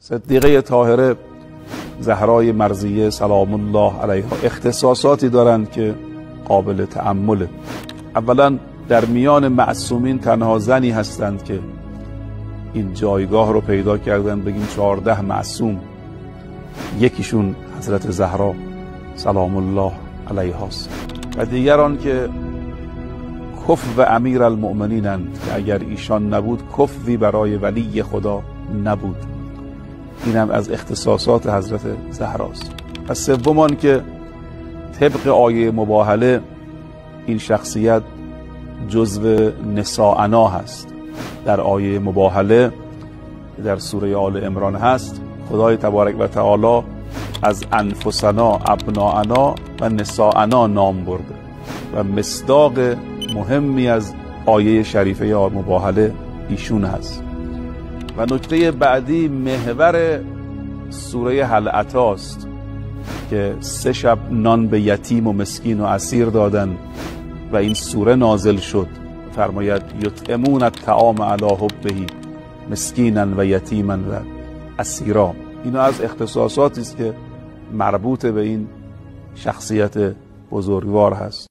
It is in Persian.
صدیقه طاهره زهرای مرضیه سلام الله علیها اختصاصاتی دارند که قابل تأمله. اولا در میان معصومین تنها زنی هستند که این جایگاه رو پیدا کردن، بگیم 14 معصوم، یکیشون حضرت زهرا سلام الله علیهاست و دیگران که کف و امیر المؤمنینند که اگر ایشان نبود کفی برای ولی خدا نبود. اینم از اختصاصات حضرت زهراست. و سومان که طبق آیه مباهله این شخصیت جزو نساءنا هست. در آیه مباهله در سوره آل عمران هست، خدای تبارک و تعالی از انفسنا، ابناءنا و نساءنا نام برده و مصداق مهمی از آیه شریفه یا مباهله ایشون هست. و نکته بعدی محور سوره هل اتاست که 3 شب نان به یتیم و مسکین و اسیر دادن و این سوره نازل شد. فرماید یطعمون الطعام علی حبه مسکینا و یتیما و اسیرا. اینا از اختصاصاتی است که مربوط به این شخصیت بزرگوار هست.